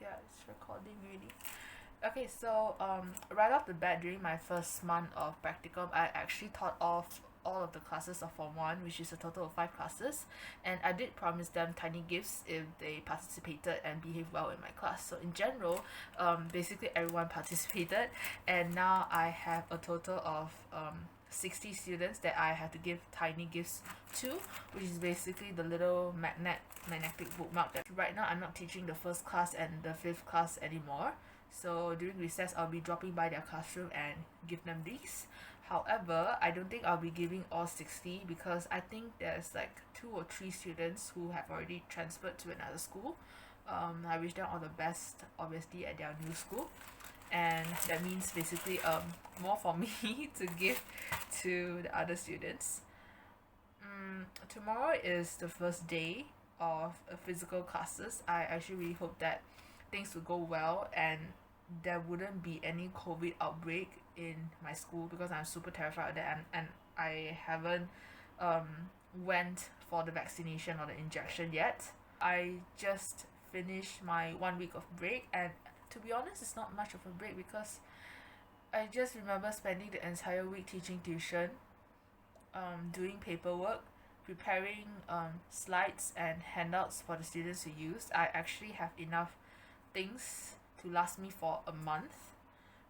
Yeah, it's recording really. Okay, so right off the bat, during my first month of practicum, I actually taught off all of the classes of Form 1, which is a total of 5 classes, and I did promise them tiny gifts if they participated and behaved well in my class. So in general, basically everyone participated, and now I have a total of 60 students that I have to give tiny gifts to, which is basically the little magnetic bookmark. That right now I'm not teaching the first class and the fifth class anymore, so during recess I'll be dropping by their classroom and give them these. However, I don't think I'll be giving all 60 because I think there's like 2 or 3 students who have already transferred to another school. I wish them all the best, obviously, at their new school, and that means basically more for me to give to the other students. Tomorrow is the first day of physical classes. I actually really hope that things will go well and there wouldn't be any COVID outbreak in my school, because I'm super terrified of that, and I haven't went for the vaccination or the injection yet. I just finished my 1 week of break, and to be honest, it's not much of a break because I just remember spending the entire week teaching tuition, doing paperwork, preparing slides and handouts for the students to use. I actually have enough things to last me for a month,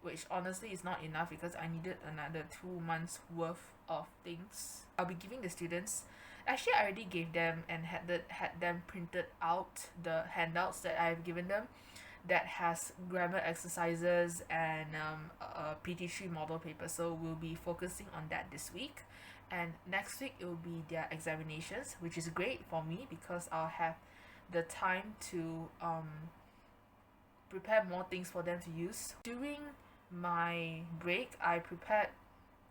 which honestly is not enough because I needed another 2 months worth of things. I'll be giving the students. Actually, I already gave them and had them printed out the handouts that I've given them, that has grammar exercises and a PT3 model paper. So we'll be focusing on that this week. And next week it will be their examinations, which is great for me because I'll have the time to prepare more things for them to use. During my break, I prepared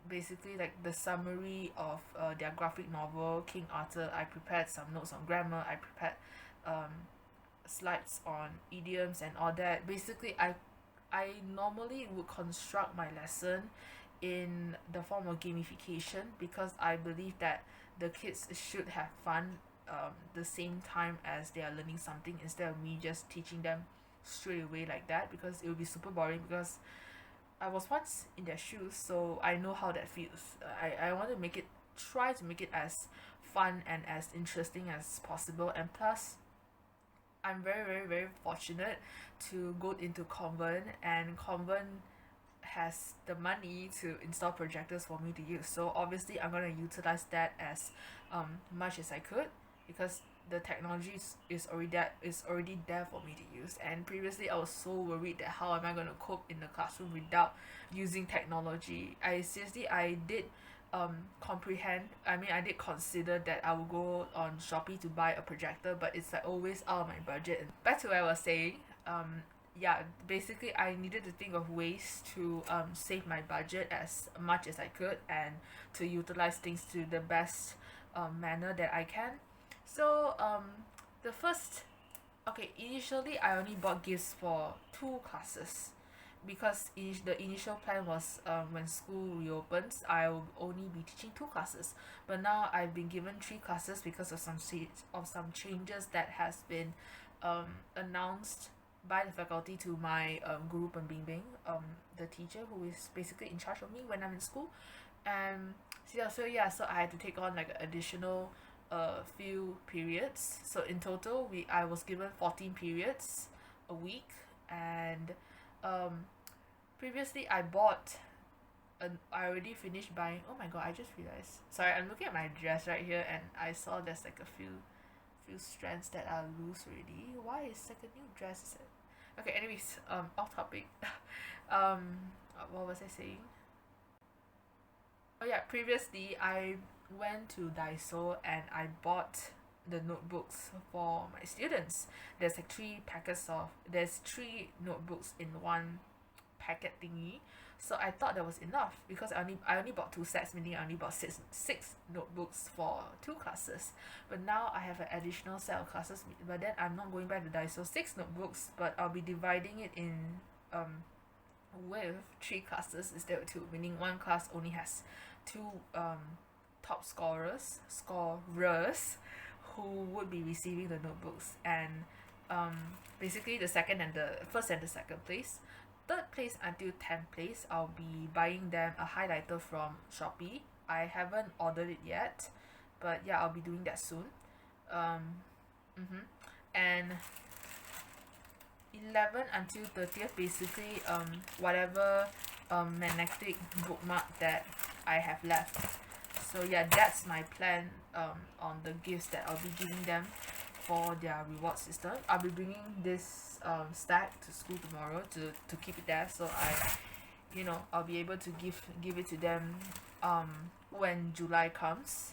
basically like the summary of their graphic novel King Arthur. I prepared some notes on grammar. I prepared um, slides on idioms and all that. Basically, I normally would construct my lesson in the form of gamification because I believe that the kids should have fun the same time as they are learning something, instead of me just teaching them straight away like that, because it would be super boring, because I was once in their shoes, so I know how that feels. I want to try to make it as fun and as interesting as possible, and plus I'm very very very fortunate to go into convent, and convent has the money to install projectors for me to use. So obviously I'm going to utilize that as much as I could, because the technology is already there for me to use. And previously I was so worried that how am I going to cope in the classroom without using technology. I did comprehend, I mean, I did consider that I will go on Shopee to buy a projector, but it's like always out of my budget. And back to what I was saying, yeah, basically I needed to think of ways to save my budget as much as I could, and to utilize things to the best manner that I can. So the first okay, initially I only bought gifts for 2 classes, because the initial plan was when school reopens I will only be teaching 2 classes, but now I've been given 3 classes because of some changes that has been announced by the faculty to my guru Pembimbing, the teacher who is basically in charge of me when I'm in school. And so I had to take on like additional few periods. So in total I was given 14 periods a week. And um previously I already finished buying. Oh my god, I just realized, sorry, I'm looking at my dress right here and I saw there's like a few strands that are loose already. Why is like a new dress? Okay, anyways, off topic. um what was I saying? Oh yeah, previously I went to Daiso and I bought the notebooks for my students. There's like there's 3 notebooks in one packet thingy. So I thought that was enough because I only bought 2 sets, meaning I only bought six notebooks for 2 classes. But now I have an additional set of classes, but then I'm not going back to Daiso 6 notebooks, but I'll be dividing it in um with 3 classes instead of 2, meaning one class only has 2 top scorers who would be receiving the notebooks, and basically the second and the first and the second place. Third place until 10th place, I'll be buying them a highlighter from Shopee. I haven't ordered it yet, but yeah, I'll be doing that soon. Um, and 11 until 30th, basically whatever magnetic bookmark that I have left. So yeah, that's my plan on the gifts that I'll be giving them for their reward system. I'll be bringing this stack to school tomorrow to keep it there, so I'll be able to give it to them when July comes.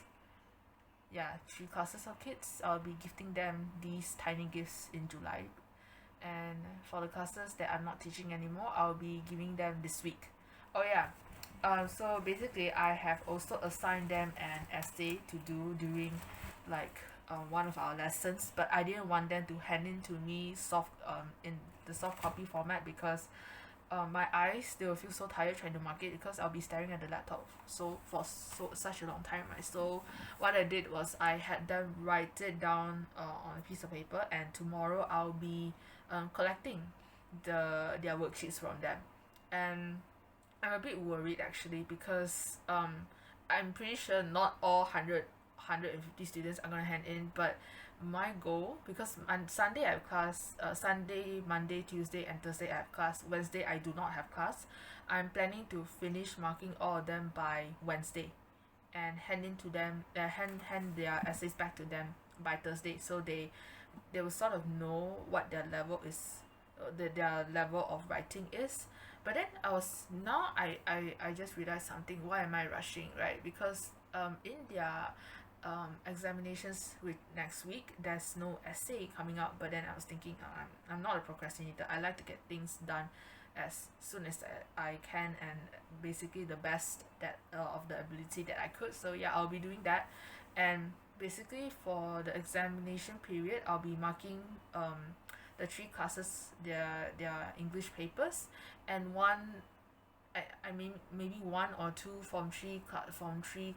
Yeah, 3 classes of kids, I'll be gifting them these tiny gifts in July. And for the classes that I'm not teaching anymore, I'll be giving them this week. Oh yeah, so basically I have also assigned them an essay to do during like one of our lessons, but I didn't want them to hand in to me in the soft copy format because my eyes, they will feel so tired trying to mark it because I'll be staring at the laptop for such a long time, right? So what I did was I had them write it down on a piece of paper, and tomorrow I'll be collecting their worksheets from them. And I'm a bit worried actually because I'm pretty sure not all 150 students are gonna hand in, but my goal, because on Sunday I have class, Sunday, Monday, Tuesday, and Thursday I have class. Wednesday I do not have class. I'm planning to finish marking all of them by Wednesday, and hand their essays back to them by Thursday, so they will sort of know what their level is, their level of writing is. But then I just realized something. Why am I rushing, right? Because in their examinations with next week, there's no essay coming out. But then I was thinking, I'm not a procrastinator. I like to get things done as soon as I can, and basically the best that of the ability that I could. So yeah, I'll be doing that. And basically for the examination period, I'll be marking the 3 classes, their English papers, and I mean maybe 1 or 2 from 3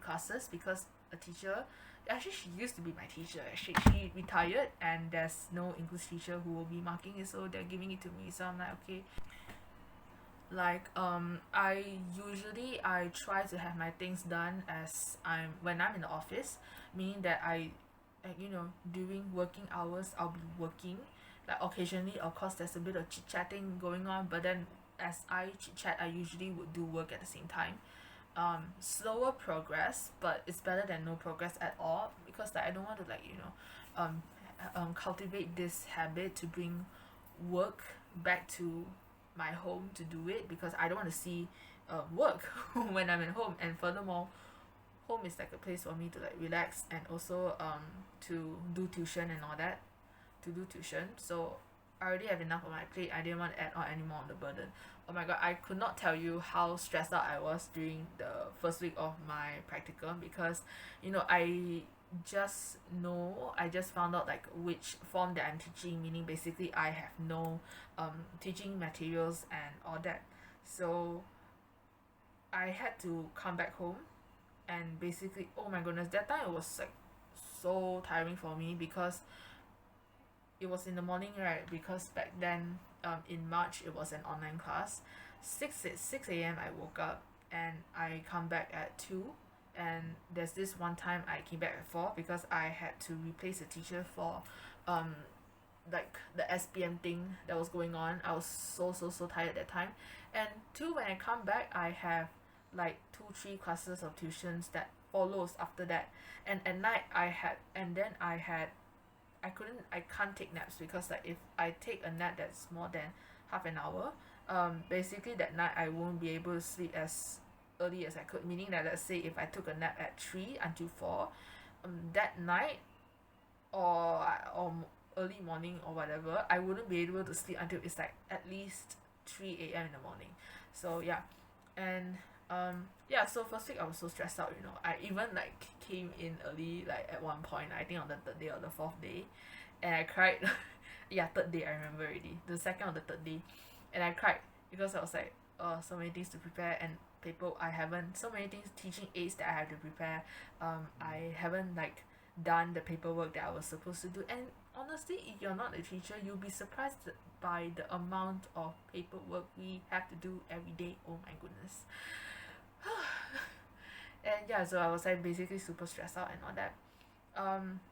classes, because a teacher, actually she used to be my teacher, actually she retired, and there's no English teacher who will be marking it, so they're giving it to me. So I'm like, okay. Like I try to have my things done as when I'm in the office, meaning that during working hours I'll be working. Like occasionally, of course, there's a bit of chit chatting going on, but then as I chit chat, I usually would do work at the same time. Slower progress, but it's better than no progress at all, because like I don't want to cultivate this habit to bring work back to my home to do it, because I don't want to see work when I'm at home. And furthermore, home is like a place for me to like relax, and also to do tuition and all that, so I already have enough on my plate. I didn't want to add on any more on the burden. Oh my god, I could not tell you how stressed out I was during the first week of my practicum, because I just found out like which form that I'm teaching, meaning basically I have no teaching materials and all that. So I had to come back home, and basically, oh my goodness, that time it was like so tiring for me, because it was in the morning, right? Because back then, in March, it was an online class. 6 a.m. I woke up, and I come back at 2. And there's this one time I came back at 4 because I had to replace the teacher for like the SPM thing that was going on. I was so tired that time. And 2, when I come back, I have like 2-3 classes of tuitions that follows after that. And at night I can't take naps, because like if I take a nap that's more than half an hour, basically that night I won't be able to sleep as early as I could, meaning that let's say if I took a nap at 3 until 4, that night, or early morning or whatever, I wouldn't be able to sleep until it's like at least 3 a.m. in the morning. So yeah. And so first week I was so stressed out. I even like came in early, like at one point, I think on the 3rd day or the 4th day, and I cried. Yeah, 3rd day, I remember already, the 2nd or the 3rd day. And I cried because I was like, oh, so many things to prepare, and so many things, teaching aids that I have to prepare. I haven't like done the paperwork that I was supposed to do. And honestly, if you're not a teacher, you'll be surprised by the amount of paperwork we have to do every day. Oh my goodness. And yeah, so I was like basically super stressed out and all that.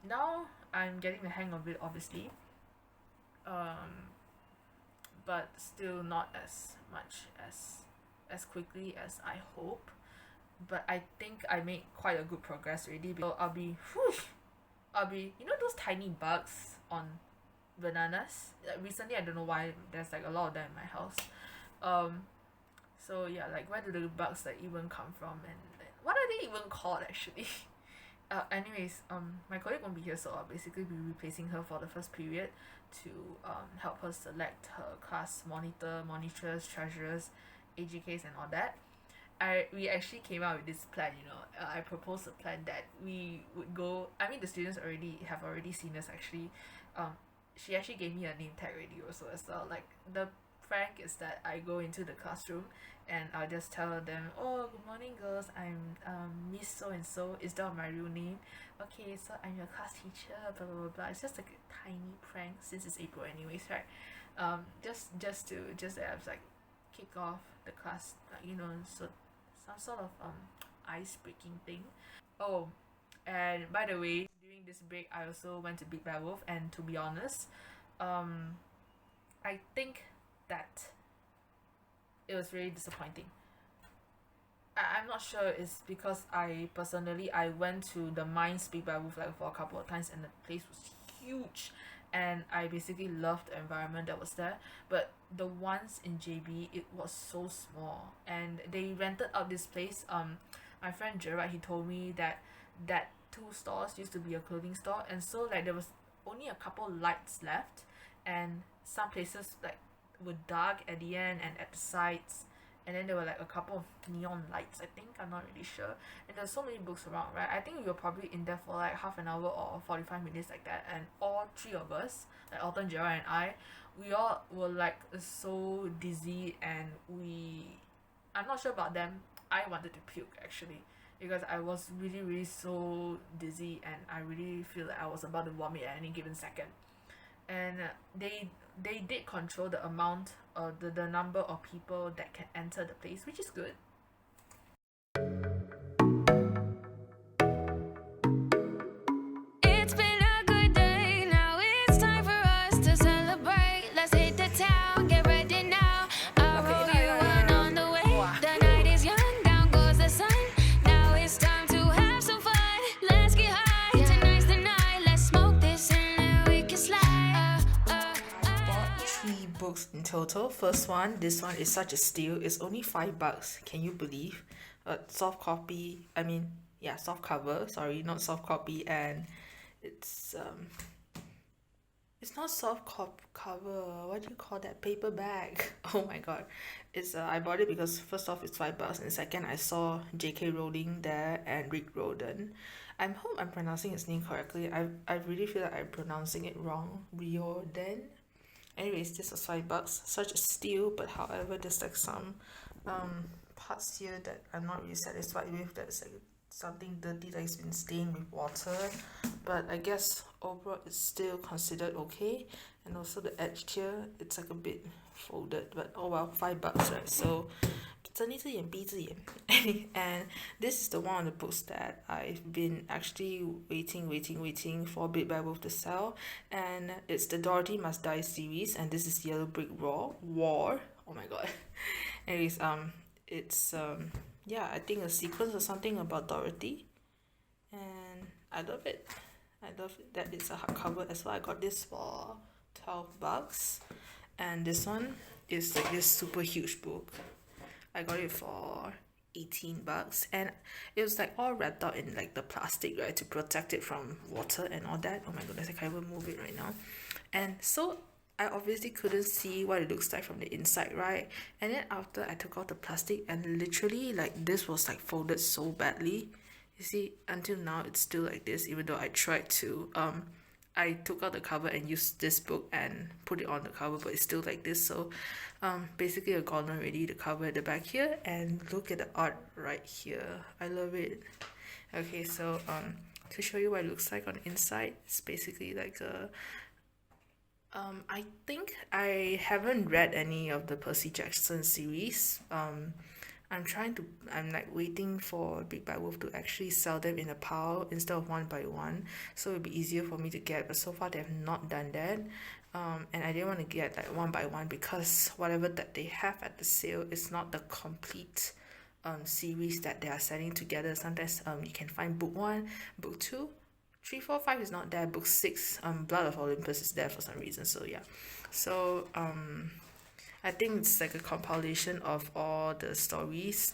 Now I'm getting the hang of it, obviously. But still not as much as quickly as I hope. But I think I made quite a good progress already. So I'll be those tiny bugs on bananas. Recently, I don't know why there's like a lot of them in my house. Um, so yeah, like where do the bugs like even come from, and what are they even called actually? Anyways, my colleague won't be here, so I'll basically be replacing her for the first period to help her select her class monitor, monitors, treasurers, AGKs, and all that. We actually came out with this plan. I proposed a plan that we would go. I mean, the students have already seen us actually. She actually gave me a name tag already also as well. Like the prank is that I go into the classroom and I'll just tell them, "Oh, good morning, girls. I'm Miss So and So. Is that my real name? Okay, so I'm your class teacher. Blah blah blah blah." It's just like a tiny prank since it's April, anyways, right? Just to have like kick off the class, so some sort of ice breaking thing. Oh, and by the way, during this break, I also went to Big Bad Wolf, and to be honest, um, I think that it was really disappointing. I'm not sure it's because I went to the Mines Big Bad Wolf like for a couple of times, and the place was huge, and I basically loved the environment that was there. But the ones in JB, it was so small, and they rented out this place. My friend Gerard, he told me that two stores used to be a clothing store, and so like there was only a couple lights left, and some places like were dark at the end and at the sides, and then there were like a couple of neon lights, I think. I'm not really sure. And there's so many books around, right? I think we were probably in there for like half an hour or 45 minutes like that, and all three of us, like Alton, Gerard, and I, we all were like so dizzy, and I'm not sure about them. I wanted to puke actually, because I was really really so dizzy, and I really feel like I was about to vomit at any given second. And they did control the amount, the number of people that can enter the place, which is good. It's been a good day, now it's time for us to celebrate. Let's hit the town, get ready now. I'll roll you one on the way. The night is young, down goes the sun. Now it's time to have some fun. Let's get high, tonight's the night. Let's smoke this and then we can slide. I bought 3 books in total. First one, this one is such a steal. It's only $5. Can you believe? Soft copy. I mean, yeah, soft cover. Sorry, not soft copy. And it's not cover. What do you call that? Paper bag. Oh my god. I bought it because first off it's $5, and second I saw J.K. Rowling there and Rick Riordan. I hope I'm pronouncing his name correctly. I really feel like I'm pronouncing it wrong. Riordan. Anyways, this was $5. Such a steal, but however, there's like some parts here that I'm not really satisfied with. That's like something dirty that has been stained with water, but I guess overall it's still considered okay. And also the edge here, it's like a bit folded, but oh well, $5, right? So 睁一只眼闭一只眼. And this is the one of the books that I've been actually waiting for Big Bad Wolf to sell, and it's the Dorothy Must Die series, and this is Yellow Brick War. Oh my god. Anyways, it's yeah, I think a sequence or something about Dorothy, and I love it. That it's a hardcover as well. I got this for $12, and this one is like this super huge book. I got it for $18, and it was like all wrapped up in like the plastic, right, to protect it from water and all that. Oh my goodness, I can't even move it right now. And so I obviously couldn't see what it looks like from the inside, right? And then after I took out the plastic, and literally like this was like folded so badly. You see, until now it's still like this, even though I tried to I took out the cover and used this book and put it on the cover, but it's still like this. So basically a gone already, the cover at the back here, and look at the art right here. I love it. Okay, so to show you what it looks like on the inside, it's basically like a I think I haven't read any of the Percy Jackson series. I'm like waiting for Big Bad Wolf to actually sell them in a pile instead of one by one, so it'll be easier for me to get. But so far they have not done that. And I didn't want to get like one by one because whatever that they have at the sale is not the complete series that they are selling together. Sometimes you can find book one, book two, three, four, five is not there. Book six, Blood of Olympus is there for some reason. So yeah, so I think it's like a compilation of all the stories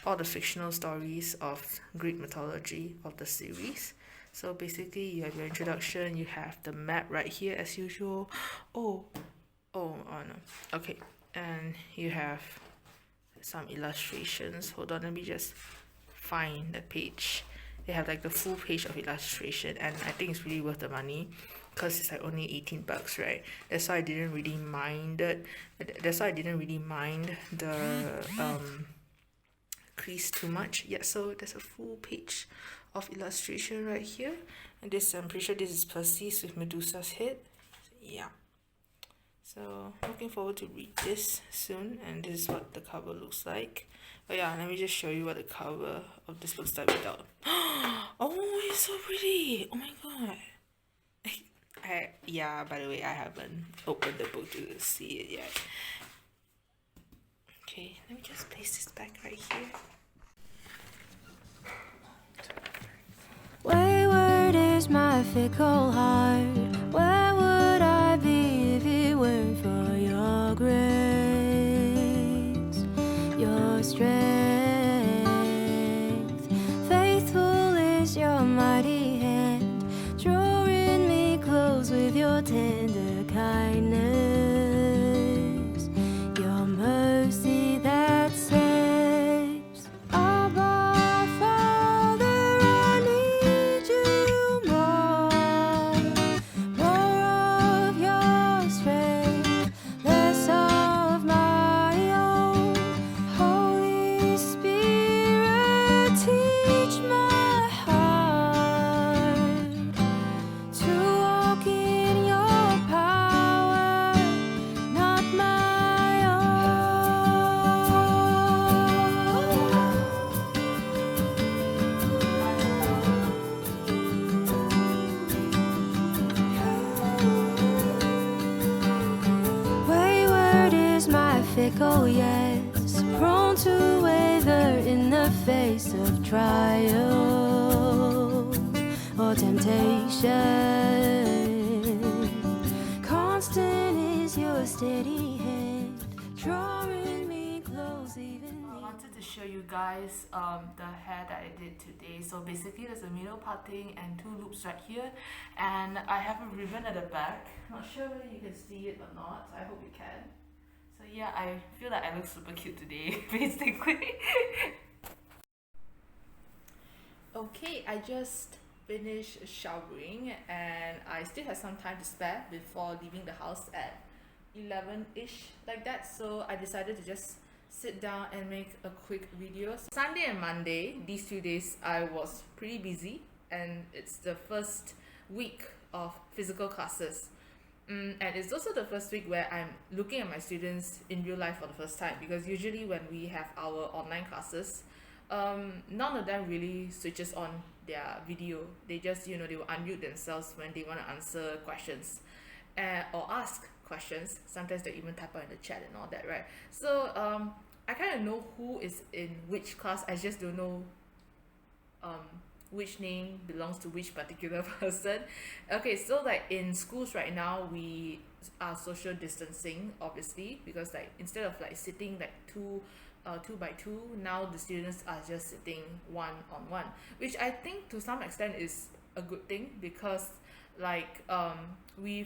all the fictional stories of Greek mythology of the series. So basically, you have your introduction. You have the map right here as usual. Oh no. Okay, and you have some illustrations. Hold on, let me just find the page. They have like the full page of illustration, and I think it's really worth the money because it's like only 18 bucks, right? That's why I didn't really mind it. That's why I didn't really mind the crease too much. Yeah, so there's a full page of illustration right here, and this, I'm pretty sure this is Perseus with Medusa's head. Yeah, so looking forward to read this soon, and this is what the cover looks like. But yeah, let me just show you what the cover of this looks like without. Oh, it's so pretty. Oh my god. Yeah, by the way, I haven't opened the book to see it yet. Okay, let me just place this back right here. Wayward is my fickle heart. Where would I be if it weren't for your grace, your strength? Faithful is your mighty hand, drawing me close with your tender kindness, your mercy that saves. Abba, Father, I need you more of your strength, less of my own. Holy Spirit, teach my heart to walk in your power, not my own. Wayward is my fickle yes, prone to waver in the face of trial or temptation. Constant is your steady hand, drawing me close even. I wanted to show you guys the hair that I did today. So basically there's a middle parting and two loops right here, and I have a ribbon at the back. Not sure whether you can see it or not. I hope you can. So yeah, I feel like I look super cute today basically. Okay, I just finished showering and I still have some time to spare before leaving the house at 11ish like that, so I decided to just sit down and make a quick video. Sunday and Monday, these 2 days, I was pretty busy, and it's the first week of physical classes. And it's also the first week where I'm looking at my students in real life for the first time, because usually when we have our online classes, none of them really switches on their video. They just, they will unmute themselves when they want to answer questions or ask questions. Sometimes they even type out in the chat and all that, right? So I kind of know who is in which class. I just don't know which name belongs to which particular person. Okay, so like in schools right now, we are social distancing, obviously, because like instead of like sitting like two by two, now the students are just sitting one on one, which I think to some extent is a good thing, because like we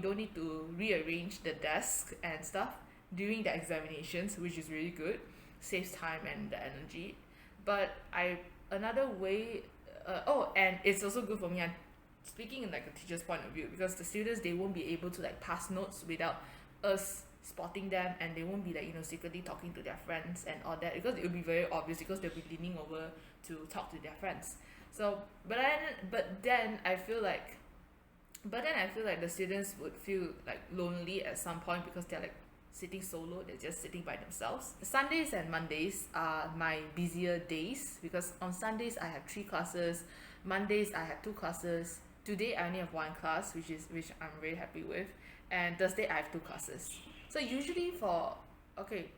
don't need to rearrange the desk and stuff during the examinations, which is really good, saves time and the energy. But another way, and it's also good for me. I'm speaking in like a teacher's point of view, because the students, they won't be able to like pass notes without us spotting them, and they won't be like secretly talking to their friends and all that, because it will be very obvious, because they'll be leaning over to talk to their friends. So but then I feel like But then I feel like the students would feel like lonely at some point because they're like sitting solo, they're just sitting by themselves. Sundays and Mondays are my busier days because on Sundays I have 3 classes, Mondays I have 2 classes. Today I only have 1 class, which I'm very happy with, and Thursday I have 2 classes. So usually for okay,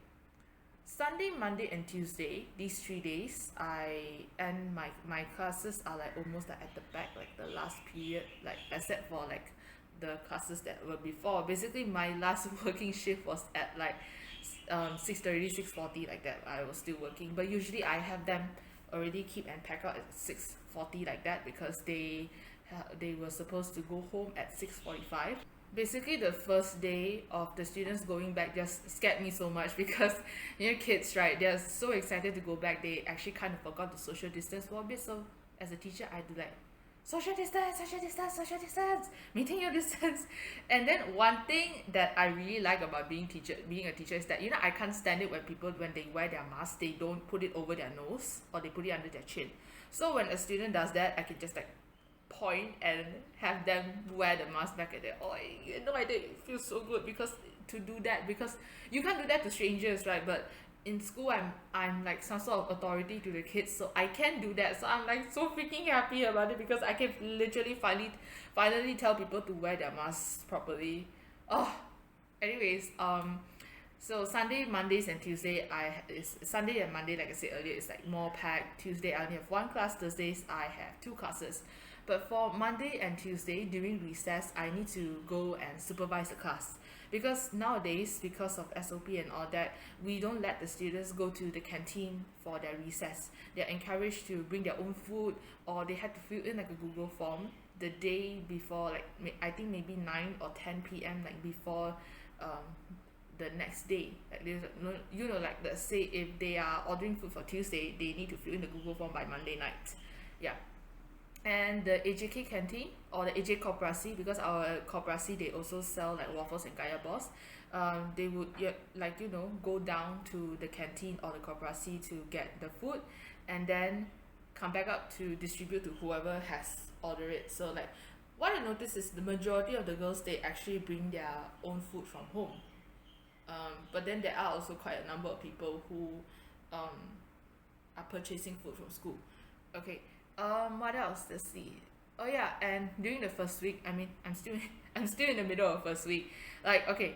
Sunday, Monday, and Tuesday, these 3 days, my classes are like almost like at the back, like the last period, like except for like the classes that were before. Basically, my last working shift was at like 6:30, 6:40 like that. I was still working, but usually I have them already keep and pack out at 6:40 like that because they were supposed to go home at 6:45. Basically, the first day of the students going back just scared me so much because kids, right, they're so excited to go back, they actually kind of forgot to social distance for a bit. So as a teacher, I do like social distance, social distance, social distance, maintain your distance. And then one thing that I really like about being a teacher is that I can't stand it when people, when they wear their mask, they don't put it over their nose or they put it under their chin. So when a student does that, I can just like point and have them wear the mask back at their it feels so good because to do that, because you can't do that to strangers, right? But in school, I'm like some sort of authority to the kids, so I can do that. So I'm like so freaking happy about it because I can literally finally tell people to wear their masks properly. Anyways, so Sunday, Mondays, and Tuesday, is Sunday and Monday, like I said earlier, is like more packed. Tuesday I only have 1 class. Thursdays I have 2 classes. But for Monday and Tuesday during recess, I need to go and supervise the class because nowadays, because of SOP and all that, we don't let the students go to the canteen for their recess. They're encouraged to bring their own food, or they had to fill in like a Google form the day before, like I think maybe 9 or 10 p.m. like before the next day. Like like let's say if they are ordering food for Tuesday, they need to fill in the Google form by Monday night. Yeah. And the AJK canteen or the AJ Koperasi, because our Koperasi, they also sell like waffles and kaya balls. They would go down to the canteen or the Koperasi to get the food and then come back up to distribute to whoever has ordered it. So like what I noticed is the majority of the girls, they actually bring their own food from home. But then there are also quite a number of people who are purchasing food from school. Okay. What else? Let's see. Oh yeah, and during the first week, I'm still in the middle of first week. Like okay,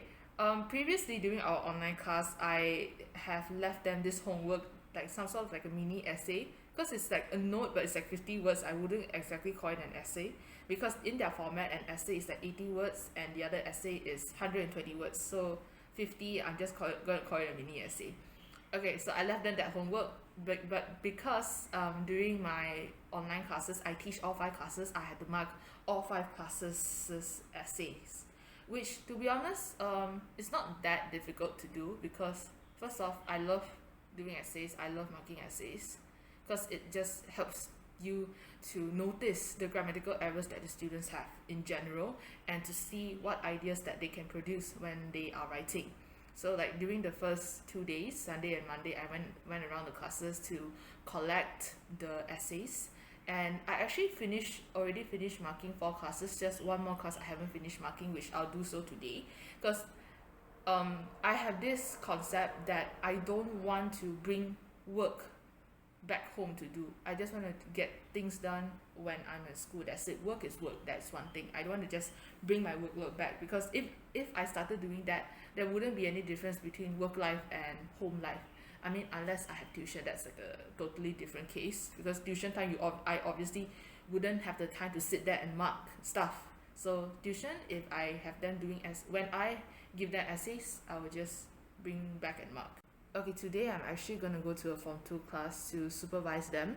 previously during our online class, I have left them this homework, like some sort of like a mini essay, because it's like a note, but it's like 50 words. I wouldn't exactly call it an essay because in their format, an essay is like 80 words, and the other essay is 120 words. So 50, I'm just gonna call it a mini essay. Okay, so I left them that homework, but because during my online classes, I teach all 5 classes, I had to mark all 5 classes' essays, which to be honest, it's not that difficult to do because first off, I love doing essays, I love marking essays because it just helps you to notice the grammatical errors that the students have in general and to see what ideas that they can produce when they are writing. So like during the first 2 days, Sunday and Monday, I went around the classes to collect the essays, and I actually already finished marking 4 classes. Just one more class I haven't finished marking, which I'll do so today, because I have this concept that I don't want to bring work back home to do. I just want to get things done when I'm at school. That's it. Work is work. That's one thing. I don't want to just bring my workload back, because if I started doing that, there wouldn't be any difference between work life and home life. Unless I have tuition, that's like a totally different case, because tuition time I obviously wouldn't have the time to sit there and mark stuff. So tuition, if I have them doing when I give them essays, I will just bring back and mark. Okay, today I'm actually going to go to a Form 2 class to supervise them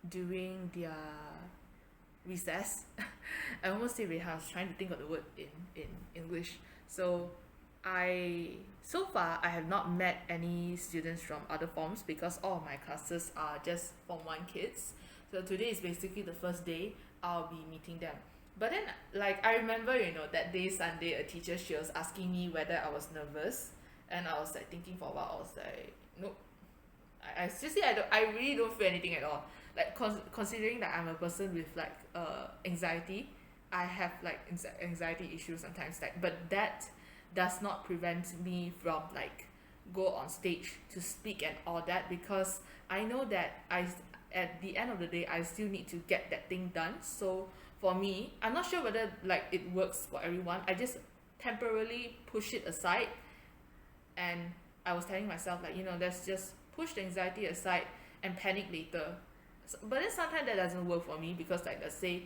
during their recess. I almost say reha, I was trying to think of the word in English. So far I have not met any students from other forms because all of my classes are just Form 1 kids. So today is basically the first day I'll be meeting them. But then like I remember, that day Sunday, a teacher, she was asking me whether I was nervous. And I was like thinking for a while. I was like, nope. I seriously, I really don't feel anything at all. Like considering that I'm a person with like anxiety, I have like anxiety issues sometimes, like, but that does not prevent me from like go on stage to speak and all that, because I know that at the end of the day I still need to get that thing done. So for me, I'm not sure whether like it works for everyone. I just temporarily push it aside, and I was telling myself like, let's just push the anxiety aside and panic later. But then sometimes that doesn't work for me, because like, let's say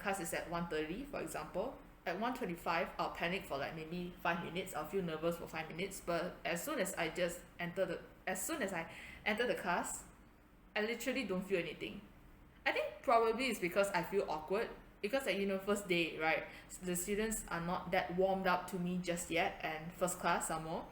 class is at 1:30 for example. At 1:25 I'll panic for like maybe 5 minutes. I'll feel nervous for 5 minutes, but as soon as I enter the class, I literally don't feel anything. I think probably it's because I feel awkward, because like, first day, right, the students are not that warmed up to me just yet, and first class some more.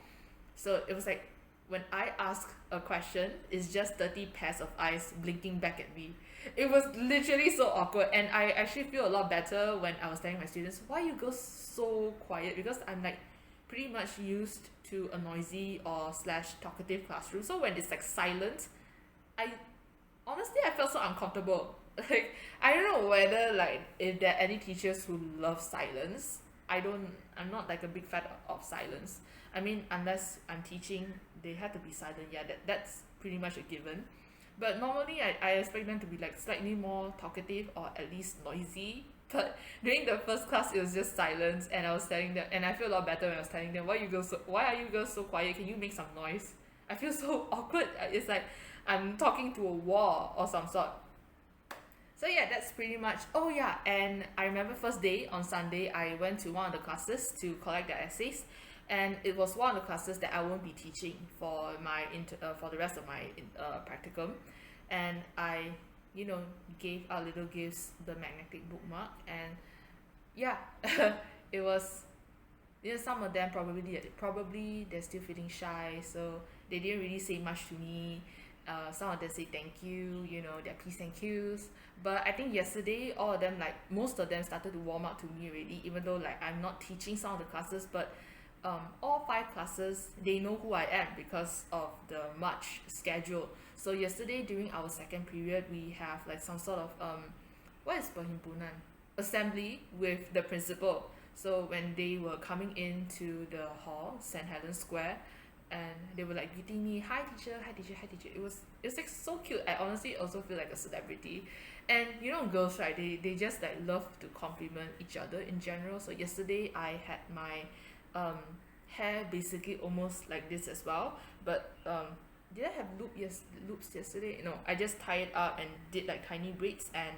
So it was like, when I ask a question, it's just 30 pairs of eyes blinking back at me. It was literally so awkward, and I actually feel a lot better when I was telling my students, why you go so quiet, because I'm like pretty much used to a noisy or slash talkative classroom. So when it's like silent, I honestly I felt so uncomfortable. Like, I don't know whether like if there are any teachers who love silence. I'm not like a big fan of silence. I mean, unless I'm teaching, they have to be silent. Yeah, that's pretty much a given. But normally I expect them to be like slightly more talkative or at least noisy. But during the first class it was just silence, and I was telling them, and I feel a lot better when I was telling them, why are you girls so quiet? Can you make some noise? I feel so awkward. It's like I'm talking to a wall or some sort. So yeah, that's pretty much. Oh yeah, and I remember first day on Sunday I went to one of the classes to collect the essays, and it was one of the classes that I won't be teaching for my for the rest of my practicum. And I gave our little gifts the magnetic bookmark, and yeah, it was, some of them probably they're still feeling shy, so they didn't really say much to me. Some of them say thank you, their please thank yous. But I think yesterday all of them, like most of them, started to warm up to me already, even though like I'm not teaching some of the classes. But all 5 classes, they know who I am because of the March schedule. So yesterday during our second period, we have like some sort of what is perhimpunan assembly with the principal. So when they were coming into the hall, St. Helens Square, and they were like greeting me, hi teacher, hi teacher, hi teacher. It was like so cute. I honestly also feel like a celebrity. And girls, right, they just like love to compliment each other in general. So yesterday I had my hair basically almost like this as well, but did I have loops yesterday? No, I just tied it up and did like tiny braids and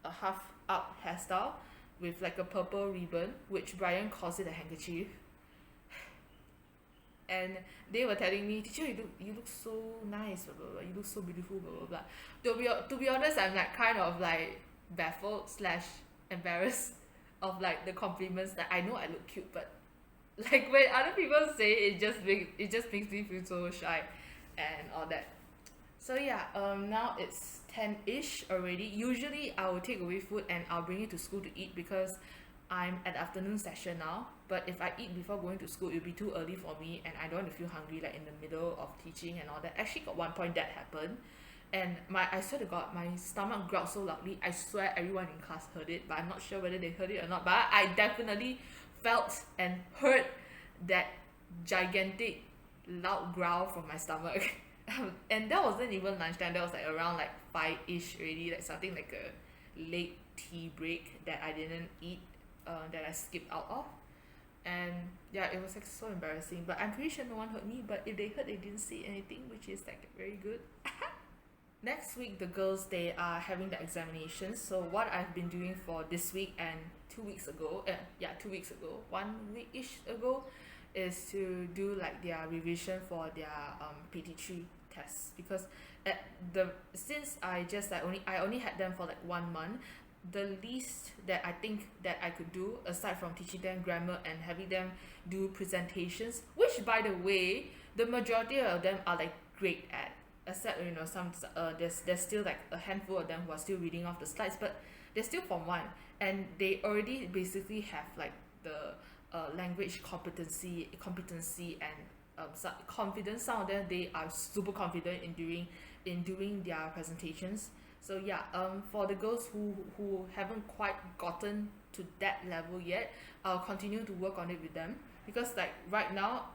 a half up hairstyle with like a purple ribbon, which Brian calls it a handkerchief. And they were telling me, teacher, you look so nice, blah, blah, blah. You look so beautiful, blah, blah, blah. To be honest, I'm like kind of like baffled slash embarrassed of like the compliments, that I know I look cute, but like when other people say it just makes me feel so shy and all that. So yeah, now it's 10ish already. Usually I will take away food and I'll bring it to school to eat, because I'm at the afternoon session now. But if I eat before going to school, it'll be too early for me, and I don't want to feel hungry like in the middle of teaching and all that. Actually got one point that happened, and I swear to God, my stomach growled so loudly. I swear everyone in class heard it, but I'm not sure whether they heard it or not. But I definitely felt and heard that gigantic loud growl from my stomach. And that wasn't even lunchtime. That was like around like 5ish already, like something like a late tea break that I didn't eat, that I skipped out of. And yeah, it was like so embarrassing, but I'm pretty sure no one heard me. But if they heard, they didn't say anything, which is like very good. Next week the girls, they are having the examinations. So what I've been doing for this week and 2 weeks ago, 1 week-ish ago, is to do like their revision for their PT3 tests, because since I only had them for like 1 month, the least that I think that I could do, aside from teaching them grammar and having them do presentations, which by the way the majority of them are like great at, except some there's still like a handful of them who are still reading off the slides, but they're still Form 1, and they already basically have like the language competency and confidence. Some of them, they are super confident in doing their presentations. So yeah, for the girls who haven't quite gotten to that level yet, I'll continue to work on it with them, because like right now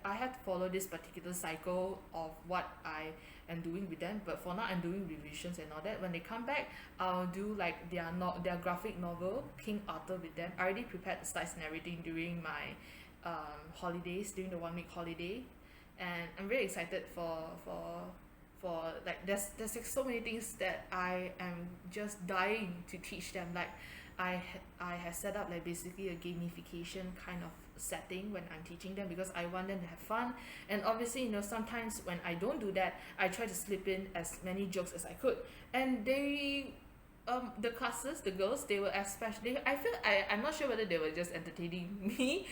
I have to follow this particular cycle of what I am doing with them. But for now, I'm doing revisions and all that. When they come back, I'll do like their graphic novel King Arthur with them. I already prepared the slides and everything during my holidays, during the 1 week holiday, and I'm very excited for like there's like so many things that I am just dying to teach them. Like I have set up like basically a gamification kind of setting when I'm teaching them, because I want them to have fun. And obviously, sometimes when I don't do that, I try to slip in as many jokes as I could. And the classes, the girls, they were especially, I'm not sure whether they were just entertaining me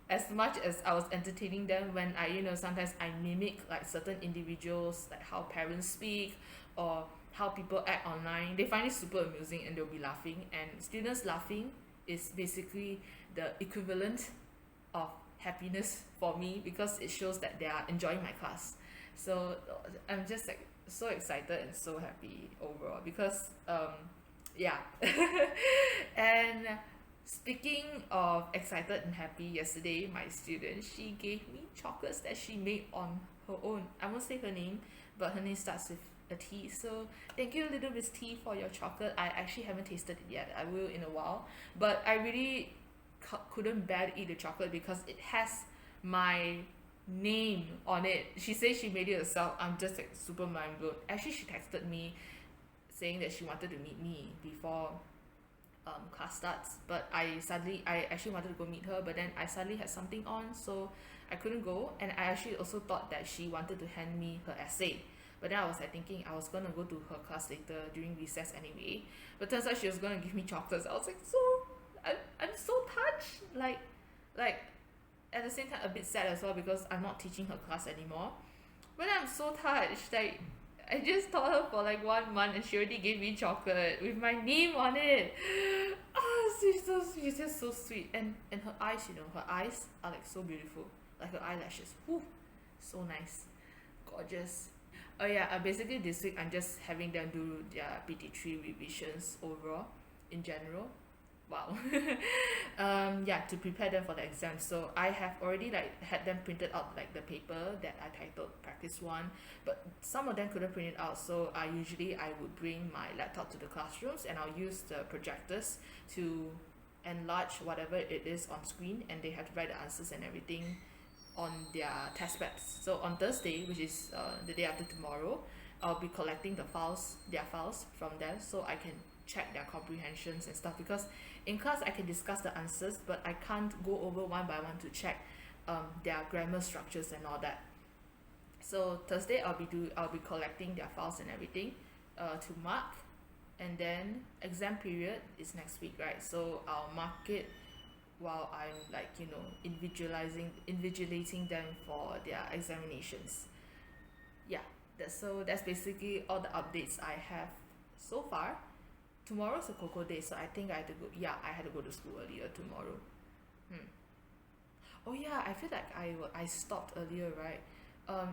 as much as I was entertaining them, when sometimes I mimic like certain individuals, like how parents speak or how people act online. They find it super amusing and they'll be laughing. And students laughing is basically the equivalent of happiness for me, because it shows that they are enjoying my class. So I'm just like so excited and so happy overall, because yeah. And speaking of excited and happy, yesterday my student, she gave me chocolates that she made on her own. I won't say her name, but her name starts with a T. So thank you, little Miss T, for your chocolate. I actually haven't tasted it yet. I will in a while. But I really couldn't bear to eat the chocolate because it has my name on it. She says she made it herself. I'm just like super mind blown. Actually, she texted me saying that she wanted to meet me before class starts, but I actually wanted to go meet her, but then I suddenly had something on, so I couldn't go. And I actually also thought that she wanted to hand me her essay, but then I was like thinking I was gonna go to her class later during recess anyway. But turns out she was gonna give me chocolates. I was like, I'm so touched, like at the same time a bit sad as well, because I'm not teaching her class anymore. But I'm so touched. Like, I just taught her for like 1 month and she already gave me chocolate with my name on it. She's just so sweet. And her eyes, her eyes are like so beautiful. Like her eyelashes. Whew, so nice. Gorgeous. Oh yeah, basically this week I'm just having them do their PT3 revisions overall in general. Wow. Yeah, to prepare them for the exam. So I have already like had them printed out like the paper that I titled practice 1, but some of them couldn't print it out. So I would bring my laptop to the classrooms and I'll use the projectors to enlarge whatever it is on screen, and they have to write the answers and everything on their test pads. So on Thursday, which is the day after tomorrow, I'll be collecting their files from them, so I can check their comprehensions and stuff, because in class I can discuss the answers, but I can't go over one by one to check their grammar structures and all that. So Thursday I'll be collecting their files and everything to mark, and then exam period is next week, right? So I'll mark it while I'm like invigilating them for their examinations. Yeah, that's basically all the updates I have so far. Tomorrow's a cocoa day, so I think I had to go. Yeah, I had to go to school earlier tomorrow. Oh yeah, I feel like I stopped earlier, right?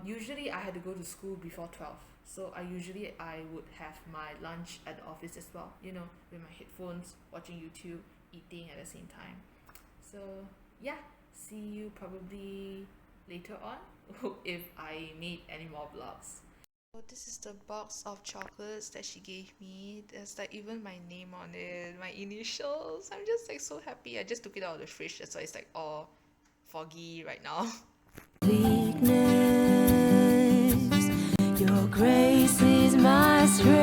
Usually I had to go to school before 12, so I would have my lunch at the office as well. With my headphones, watching YouTube, eating at the same time. So yeah, see you probably later on if I made any more vlogs. Oh, this is the box of chocolates that she gave me. There's like even my name on it, my initials. I'm just like so happy. I just took it out of the fridge, that's why it's like all foggy right now. Weakness, your grace is my strength.